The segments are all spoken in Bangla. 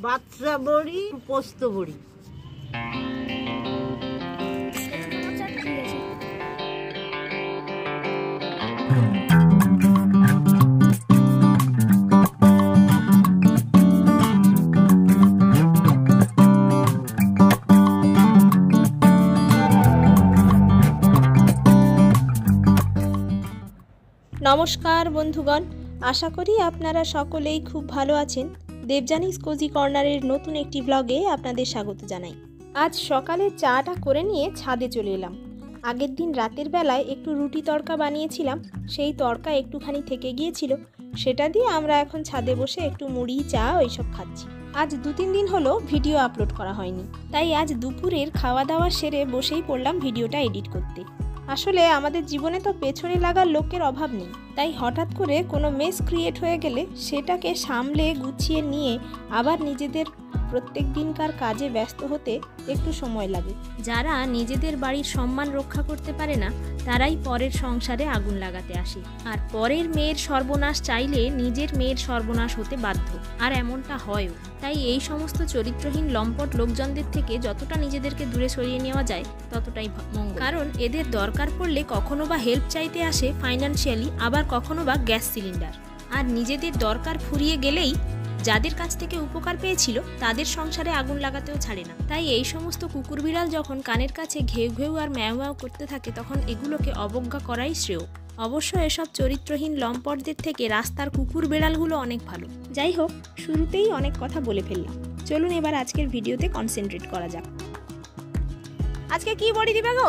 বাচ্চা বড়ি, পোস্ত বড়ি। নমস্কার বন্ধুগণ, আশা করি আপনারা সকলেই খুব ভালো আছেন। দেবযানীস কোজি কর্নারের নতুন একটি ব্লগে আপনাদের স্বাগত জানাই। আজ সকালে চাটা করে নিয়ে ছাদে চলে এলাম। আগের দিন রাতের বেলায় একটু রুটি তড়কা বানিয়েছিলাম, সেই তড়কা একটুখানি থেকে গিয়েছিল, সেটা দিয়ে আমরা এখন ছাদে বসে একটু মুড়ি চা ওইসব খাচ্ছি। আজ 2-3 দিন হলো ভিডিও আপলোড করা হয়নি, তাই আজ দুপুরের খাওয়া দাওয়া সেরে বসেই পড়লাম ভিডিওটা এডিট করতে। আসলে আমাদের জীবনে তো পেছনে লাগার লোকের অভাব নেই, তাই হঠাৎ করে কোনো মেস ক্রিয়েট হয়ে গেলে সেটাকে সামলে গুছিয়ে নিয়ে আবার নিজেদের প্রত্যেক দিনকার কাজে ব্যস্ত হতে একটু সময় লাগে। যারা নিজেদের বাড়ির সম্মান রক্ষা করতে পারে না, তারাই পরের সংসারে আগুন লাগাতে আসে, আর পরের মেয়ের সর্বনাশ চাইলে নিজের মেয়ের সর্বনাশ হতে বাধ্য, আর এমনটা হয়ও। তাই এই সমস্ত চরিত্রহীন লম্পট লোকজনদের থেকে যতটা নিজেদেরকে দূরে সরিয়ে নেওয়া যায় ততটাই মঙ্গল। কারণ এদের দরকার পড়লে কখনো বা হেল্প চাইতে আসে ফাইন্যান্সিয়ালি, আবার কখনো বা গ্যাস সিলিন্ডার, আর নিজেদের দরকার ফুরিয়ে গেলেই যাদের কাছ থেকে উপকার পেয়েছিল তাদের সংসারে আগুন লাগাতেও ছাড়ে না। তাই এই সমস্ত কুকুর বিড়াল যখন কানের কাছে ঘেউ ঘেউ আর ম্যাও ম্যাও করতে থাকে, তখন এগুলোকে অবজ্ঞা করাই শ্রেয়। অবশ্য এসব চরিত্রহীন লম্পটদের থেকে রাস্তার কুকুর বিড়ালগুলো অনেক ভালো। যাই হোক, শুরুতেই অনেক কথা বলে ফেললাম, চলুন এবার আজকের ভিডিওতে কনসেন্ট্রেট করা যাক। আজকে কি বড়ি দিবে গো?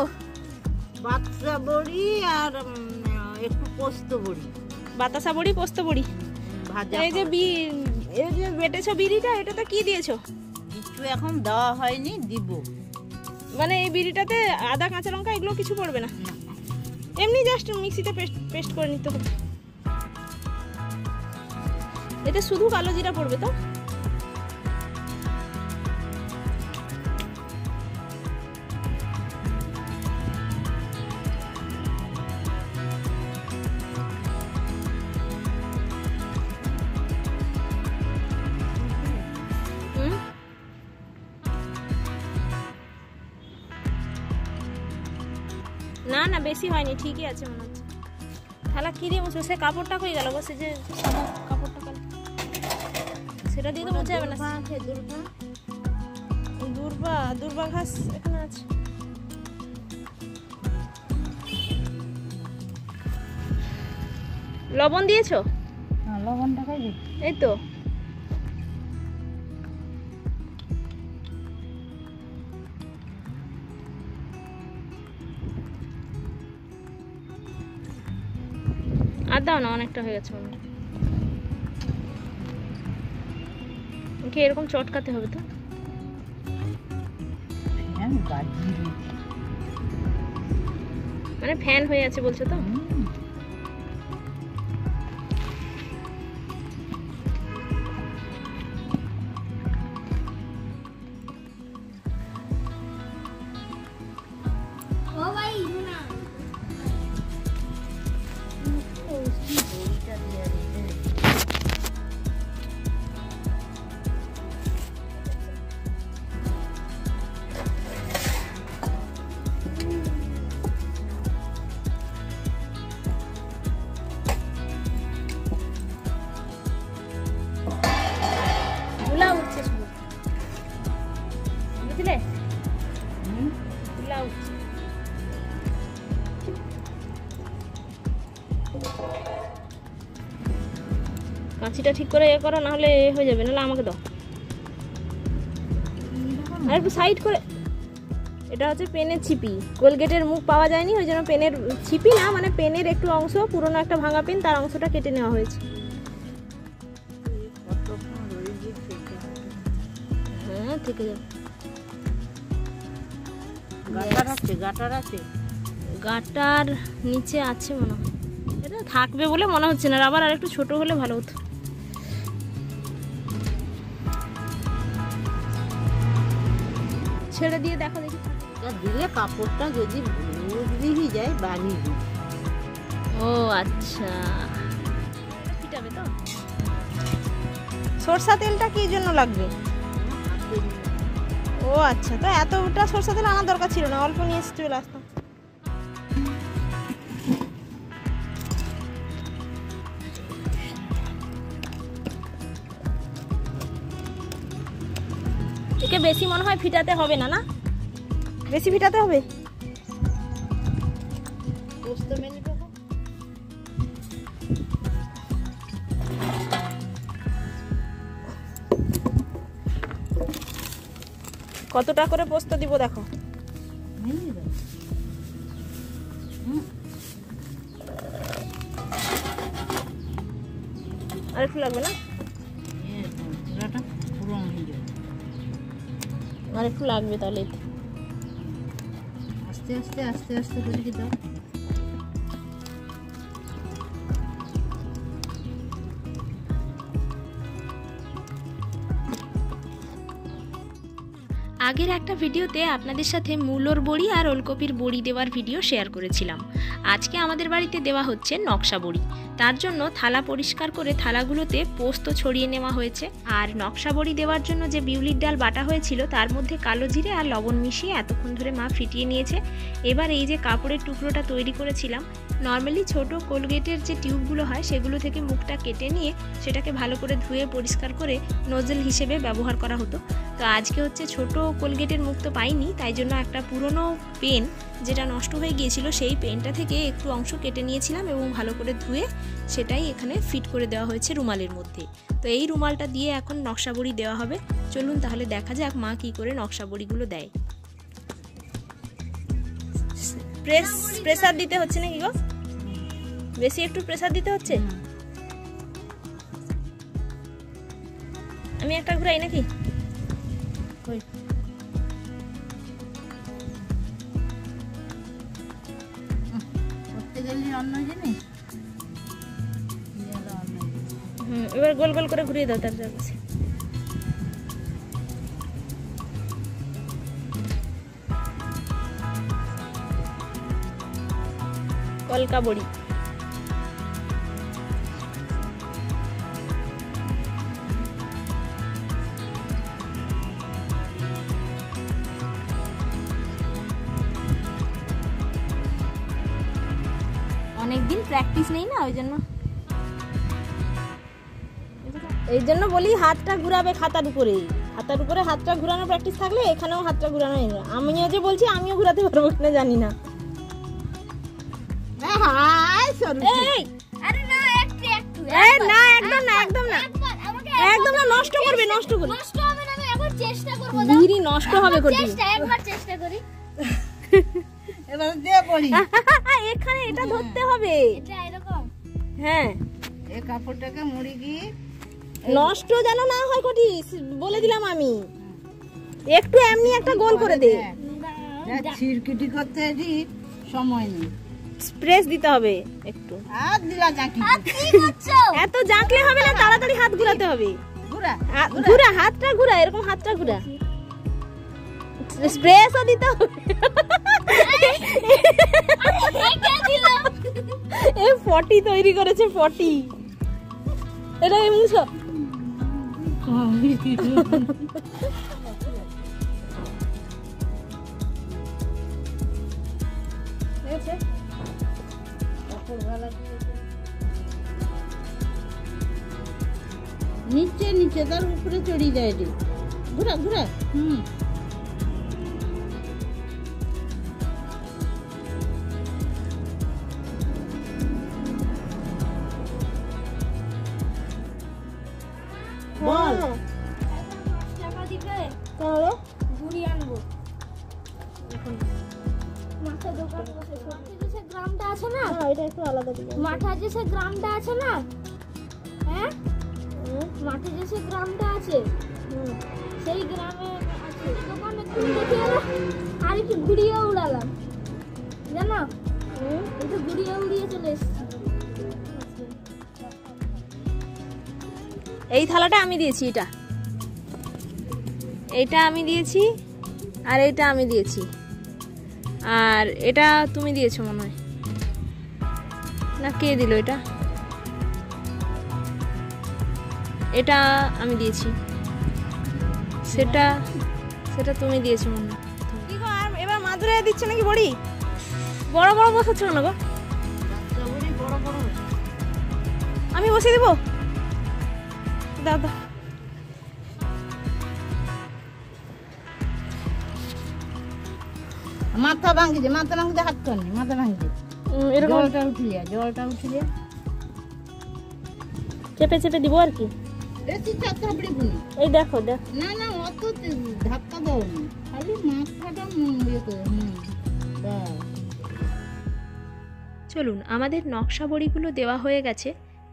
বাচ্চা বড়ি আর একটু পোস্ত বড়ি। বাতাসা বড়ি, পোস্ত বড়ি ভাজা। এই যে বেটেছো বিড়িটা, এটাতে কি দিয়েছো? কিছু এখন দেওয়া হয়নি, দিব। মানে এই বিড়িটাতে আদা, কাঁচা লঙ্কা এগুলো কিছু পড়বে না, এমনি জাস্ট মিক্সিতে পেস্ট করে নিতে হবে। এতে শুধু কালো জিরা পড়বে তো? না না, বেশি হয়নি, ঠিকই আছে মনে হচ্ছে। থালা কি দিয়ে মুছবো? সে কাপড়টা কই গেল গো? সে যে কাপড়টা কাল, সেটা দিয়ে তো মুছে যাবে না। দুর্বা ঘাস এখানে আছে। লবণ দিয়েছো? হ্যাঁ, লবণটা খাই দিই। এই তো। আর দাও না, অনেকটা হয়ে গেছে মনে হয়। ওকে এরকম চটকাতে হবে তো? মানে ফ্যান হয়ে আছে বলছো তো? বুঝলে? কাঁচিটা ঠিক করে এ করো, নাহলে হয়ে যাবে, নাহলে আমাকে দাও। আর একটু সাইড করে। এটা হচ্ছে পেনের ছিপি, কোলগেটের মুখ পাওয়া যায়নি, ওই জন্য পেনের ছিপি না, মানে পেনের একটু অংশ, পুরোনো একটা ভাঙা পেন, তার অংশটা কেটে নেওয়া হয়েছে। হ্যাঁ, থেকে যাবে। গাটার নিচে আছে মনে হয়, এটা থাকবে বলে মনে হচ্ছে না। আবার আর একটু ছোট হলে ভালো হতো। ছেড়ে দিয়ে দেখো দেখি। দিলে কাপড়টা যদি ভিজে যায় বাড়িয়ে দিই। ও আচ্ছা, ফিটাবে তো। সরষা তেলটা কি জন্য লাগবে? ও আচ্ছা, তো এতটা সরষে তেল আনার দরকার ছিল না, অল্প নিয়ে এসে চলে আসতাম। একে বেশি মনে হয় ফিটাতে হবে না, না বেশি ফিটাতে হবে? কতটা করে পোস্ত দিব দেখো। আর একটু লাগবে না? আর একটু লাগবে তাহলে। আস্তে আস্তে আস্তে আস্তে করে দাও। আগের একটা ভিডিওতে আপনাদের সাথে মূলোর বড়ি আর ওলকপির বড়ি দেওয়ার ভিডিও শেয়ার করেছিলাম। আজকে আমাদের বাড়িতে দেওয়া হচ্ছে নকশা বড়ি। তার জন্য থালা পরিষ্কার করে থালাগুলোতে পোস্ত ছড়িয়ে নেওয়া হয়েছে। আর নকশা বড়ি দেওয়ার জন্য যে বিউলির ডাল বাটা হয়েছিল তার মধ্যে কালো জিরে আর লবণ মিশিয়ে এতক্ষণ ধরে মা ফিটিয়ে নিয়েছে। এবার এই যে কাপড়ের টুকরোটা তৈরি করেছিলাম, নর্মালি ছোট কোলগেটের যে টিউবগুলো হয় সেগুলো থেকে মুখটা কেটে নিয়ে সেটাকে ভালো করে ধুয়ে পরিষ্কার করে নোজেল হিসেবে ব্যবহার করা হতো। তো আজকে হচ্ছে ছোট কোলগেটের মুখ তো পাইনি, তাই জন্য একটা পুরনো পেন যেটা নষ্ট হয়ে গিয়েছিল সেই পেনটা থেকে একটু অংশ কেটে নিয়েছিলাম এবং ভালো করে ধুয়ে সেটাই এখানে ফিট করে দেওয়া হয়েছে রুমালের মধ্যে। তো এই রুমালটা দিয়ে এখন নকশা বড়ি দেওয়া হবে। চলুন তাহলে দেখা যাক মা কি করে নকশা বড়িগুলো দেয়। প্রেসার দিতে হচ্ছে নাকি গো? বেশি একটু প্রেসার দিতে হচ্ছে। আমি একটা ঘুরাই নাকি? এবার গোল গোল করে ঘুরিয়ে দাও তার চারপাশে। কলকা বড়ি। অনেকদিন প্র্যাকটিস নেই না, ওই জন্য বলি হাতটা ঘুরাবে খাতার উপরে। খাতার উপরে হাতটা ঘুরানোর প্র্যাকটিস থাকলে এখানেও হাতটা ঘুরানো হয়ে যাবে। আমিও যে বলছি আমিও ঘুরাতে পারবো কিনা জানি না। না একদম না, একদম না, একদম না, নষ্ট করবে, নষ্ট করবে, ধীরে নষ্ট হবে। এখানে এটা ধরতে হবে, হ্যাঁ, এই কাপড়টাকে মুড়ি গিয়ে নষ্ট যেন না হয় কোটি, বলে দিলাম আমি। একটু এমনি একটা গোল করে দে। ছিড়কিটি করতে সময় নেই, স্প্রেস দিতে হবে একটু। হাত দিলা জাকি, এত জাঁকলে হবে না, তাড়াতাড়ি হাত ঘুরাতে হবে। ঘুরা ঘুরা, হাতটা ঘুরা, এরকম হাতটা ঘুরা। স্প্রেসও দিতে হবে। এ 40 তৈরি করেছে, 40। এটা এমনি সব নিচে নিচে তার উপরে চড়ি যায় রে। ঘুরা ঘুরা, বল টাকা দিবে তাহলে ঘুরি আনবো। মাঠে দোকান বসে, মাঠে যে সে গ্রামটা আছে না, এটা একটু আলাদা দিবে। মাঠে যে সে গ্রামটা আছে না, হ্যাঁ, মাঠে যে সে গ্রামটা আছে, সেই গ্রামে আছে দোকানে দেখে আর একটু ঘুরিয়ে উড়ালাম, জানো, একটু ঘুরিয়ে উড়িয়ে চলে এসেছি। এই থালাটা আমি দিয়েছি, এটা আমি দিয়েছি, আর এটা আমি দিয়েছি, আর এটা তুমি দিয়েছো মনে হয়, না কে দিল এটা? এটা আমি দিয়েছি। সেটা সেটা তুমি দিয়েছো মনে হয়। কি গো, আর এবার মাদুরে দিচ্ছে নাকি বড়ি? বড় বড় বসাচ্ছ না গো? বাচ্চা বড়ি বড় বড় হচ্ছে। আমি বসিয়ে দেবো, দাও দাও। মাথা ভাঙিছে, মাথা ভাঙিতে হাত করনি, মাথা ভাঙিছে। এরকম জলটা উঠিয়ে চেপে চেপে দিব আর কি। বেশি চাপ থাপড়ি বুনি। এই দেখো দেখ, না না অত ধাক্কা দাও না, খালি মাথাটা ইয়ে করে। বাস। চলুন, আমাদের নকশা বড়িগুলো দেওয়া হয়ে গেছে।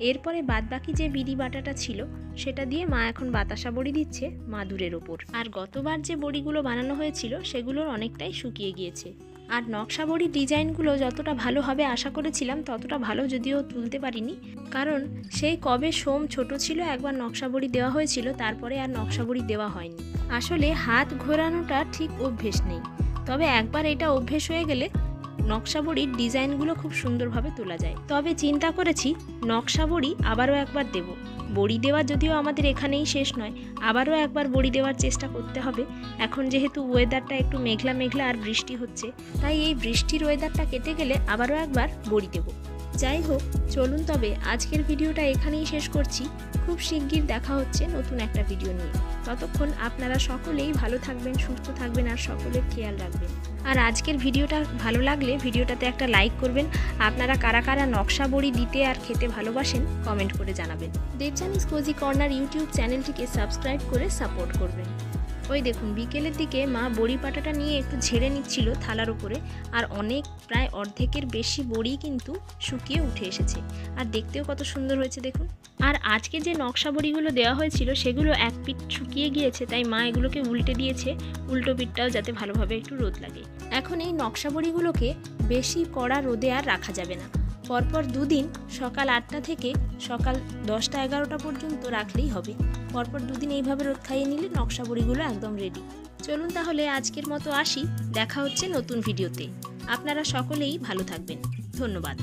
এরপরে বাদবাকি যে বিড়ি বাটাটা ছিল সেটা দিয়ে মা এখন বাতাসা বড়ি দিচ্ছে মাদুরের ওপর। আর গতবার যে বড়িগুলো বানানো হয়েছিল সেগুলোর অনেকটাই শুকিয়ে গিয়েছে। আর নকশা বড়ির ডিজাইনগুলো যতটা ভালো হবে আশা করেছিলাম ততটা ভালো যদিও তুলতে পারিনি, কারণ সেই কবে সোম ছোট ছিল একবার নকশা বড়ি দেওয়া হয়েছিল, তারপরে আর নকশা বড়ি দেওয়া হয়নি। আসলে হাত ঘোরানোটা ঠিক অভ্যেস নেই, তবে একবার এটা অভ্যেস হয়ে গেলে নকশা বড়ির ডিজাইনগুলো খুব সুন্দরভাবে তোলা যায়। তবে চিন্তা করেছি নকশা বড়ি আবারও একবার দেব। বড়ি দেওয়া যদিও আমাদের এখানেই শেষ নয়, আবারও একবার বড়ি দেওয়ার চেষ্টা করতে হবে। এখন যেহেতু ওয়েদারটা একটু মেঘলা মেঘলা আর বৃষ্টি হচ্ছে, তাই এই বৃষ্টির ওয়েদারটা কেটে গেলে আবারও একবার বড়ি দেব। যাই হোক, চলুন তবে আজকের ভিডিওটা এখানেই শেষ করছি। খুব শিগগির দেখা হচ্ছে নতুন একটা ভিডিও নিয়ে। ততক্ষণ আপনারা সকলেই ভালো থাকবেন, সুস্থ থাকবেন আর সকলের খেয়াল রাখবেন। আর আজকের ভিডিওটা ভালো লাগলে ভিডিওটাতে একটা লাইক করবেন। আপনারা কারা কারা নকশা বড়ি দিতে আর খেতে ভালোবাসেন কমেন্ট করে জানাবেন। দেবজানিস কোজি কর্নার ইউটিউব চ্যানেলটিকে সাবস্ক্রাইব করে সাপোর্ট করবেন। ওই দেখুন, বিকেলের দিকে মা বড়ি পাটাটা নিয়ে একটু ঝেড়ে নিচ্ছিল থালার উপরে, আর প্রায় অর্ধেকের বেশি বড়ি কিন্তু শুকিয়ে উঠে এসেছে, আর দেখতেও কত সুন্দর হয়েছে দেখুন। আর আজকে যে নকশা বড়িগুলো দেওয়া হয়েছিল সেগুলো এক পিঠ শুকিয়ে গিয়েছে, তাই মা এগুলোকে উল্টে দিয়েছে, উল্টো পিঠটাও যাতে ভালোভাবে একটু রোদ লাগে। এখন এই নকশা বড়িগুলোকে বেশি কড়া রোদে আর রাখা যাবে না, পরপর দুদিন সকাল 8টা থেকে সকাল 10টা-11টা পর্যন্ত রাখলেই হবে। পরপর দুদিন এইভাবে রোদ খাইয়ে নিলে নকশা বড়িগুলো একদম রেডি। চলুন তাহলে আজকের মতো আসি, দেখা হচ্ছে নতুন ভিডিওতে। আপনারা সকলেই ভালো থাকবেন, ধন্যবাদ।